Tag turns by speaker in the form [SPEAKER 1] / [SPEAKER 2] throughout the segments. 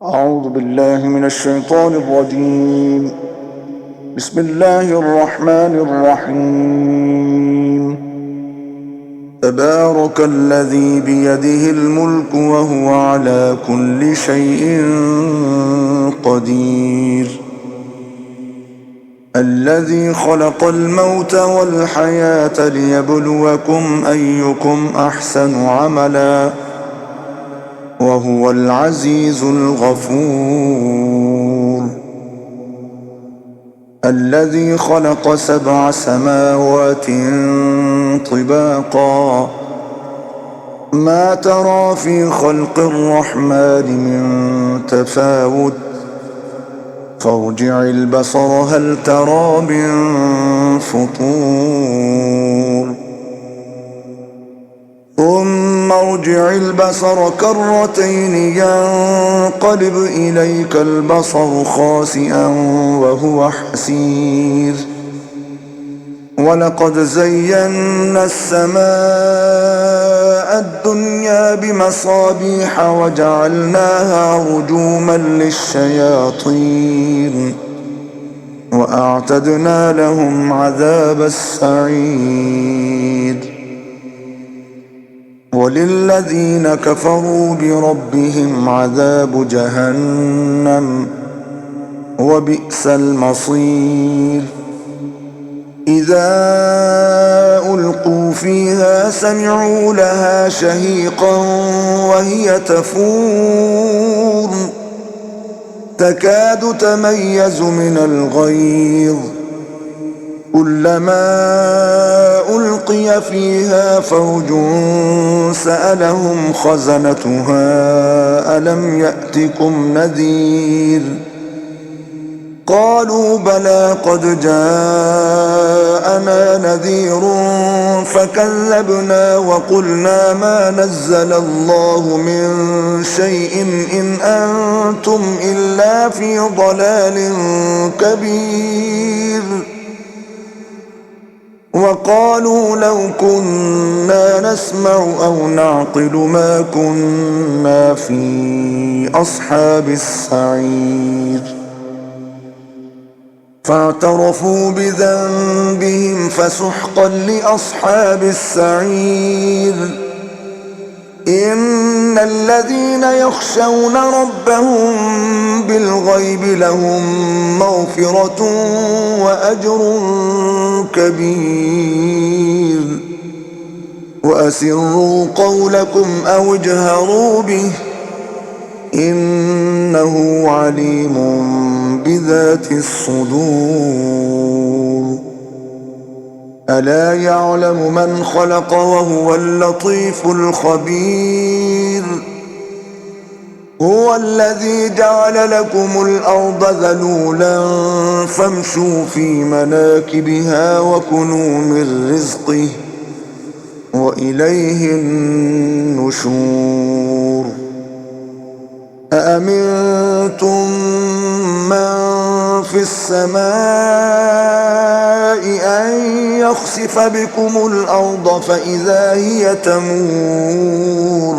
[SPEAKER 1] أعوذ بالله من الشيطان الرجيم. بسم الله الرحمن الرحيم. تبارك الذي بيده الملك وهو على كل شيء قدير. الذي خلق الموت والحياة ليبلوكم أيكم أحسن عملا وهو العزيز الغفور. الذي خلق 7 سماوات طباقا ما ترى في خلق الرحمن من تفاوت فارجع البصر هل ترى من فطور ثم ارجع البصر كرتين ينقلب إليك البصر خاسئا وهو حسير. ولقد زينا السماء الدنيا بمصابيح وجعلناها رجوما للشياطين وأعتدنا لهم عذاب السعير. وللذين كفروا بربهم عذاب جهنم وبئس المصير. إذا ألقوا فيها سمعوا لها شهيقا وهي تفور تكاد تميز من الغيظ كلما ألقي فيها فوج سألهم خزنتها ألم يأتكم نذير قالوا بلى قد جاءنا نذير فكذبنا وقلنا ما نزل الله من شيء إن أنتم إلا في ضلال كبير. وقالوا لو كنا نسمع أو نعقل ما كنا في أصحاب السعير. فاعترفوا بذنبهم فسحقا لأصحاب السعير. إن الذين يخشون ربهم بالغيب لهم مغفرة وأجر كبير. وأسروا قولكم أو اجهروا به إنه عليم بذات الصدور. ألا يعلم من خلق وهو اللطيف الخبير. هو الذي جعل لكم الأرض ذلولا فامشوا في مناكبها وكلوا من رزقه وإليه النشور. أأمنتم من في السماء أن يخسف بكم الأرض فإذا هي تمور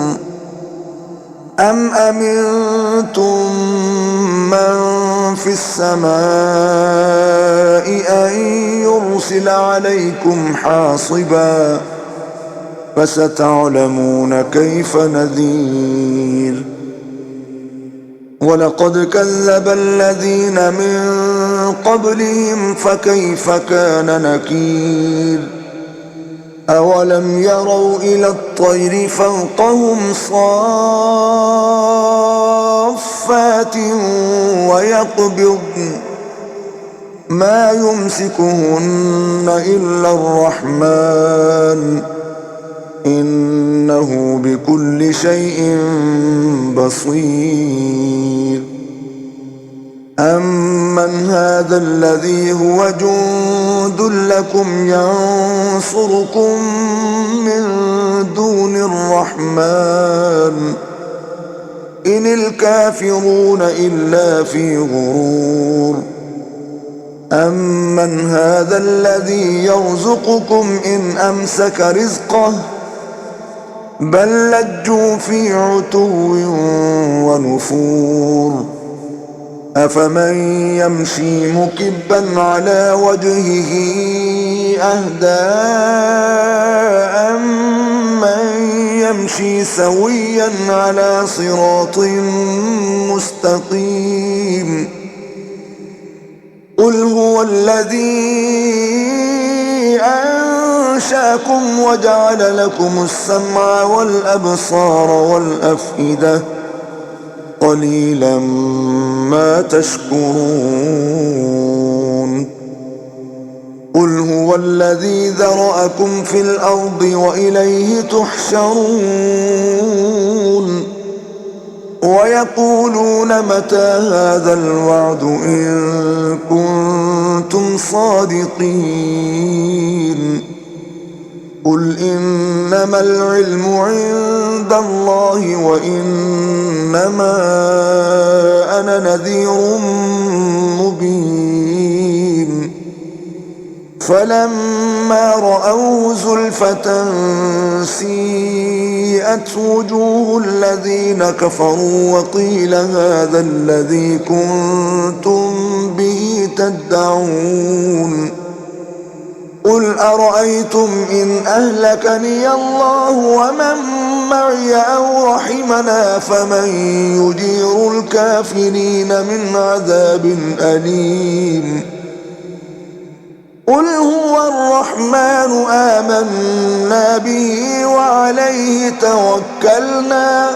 [SPEAKER 1] أم أمنتم من في السماء أن يرسل عليكم حاصبا فستعلمون كيف نذير. ولقد كذب الذين من قبلهم فكيف كان نكير. أولم يروا إلى الطير فوقهم صافات ويقبضن ما يمسكهن إلا الرحمن إنه بكل شيء بصير. أمن هذا الذي هو جند لكم ينصركم من دون الرحمن إن الكافرون إلا في غرور. أمن هذا الذي يرزقكم إن أمسك رزقه بل لجوا في عتو ونفور أفمن يمشي مكبا على وجهه أهدى أمن يمشي سويا على صراط مستقيم قل هو الذي أنشأكم وجعل لكم السمع والأبصار والأفئدة قليلا ما تشكرون قل هو الذي ذرأكم في الأرض وإليه تحشرون ويقولون متى هذا الوعد إن كنتم صادقين قل إنما العلم عند الله وإنما أنا نذير مبين فلما رأوه زلفة سيئت وجوه الذين كفروا وقيل هذا الذي كنتم به تدعون قل أرأيتم إن أهلكني الله ومن معي أو رحمنا فمن يجير الكافرين من عذاب أليم قل هو الرحمن آمنا به وعليه توكلنا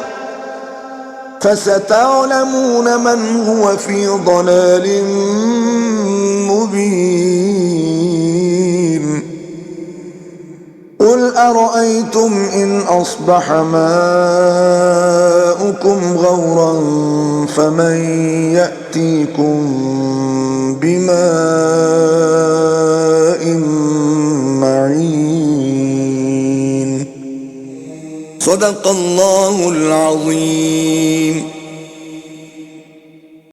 [SPEAKER 1] فستعلمون من هو في ضلال مبين قل أرأيتم إن أصبح ماؤكم غورا فمن يأتيكم بماء معين صدق الله العظيم.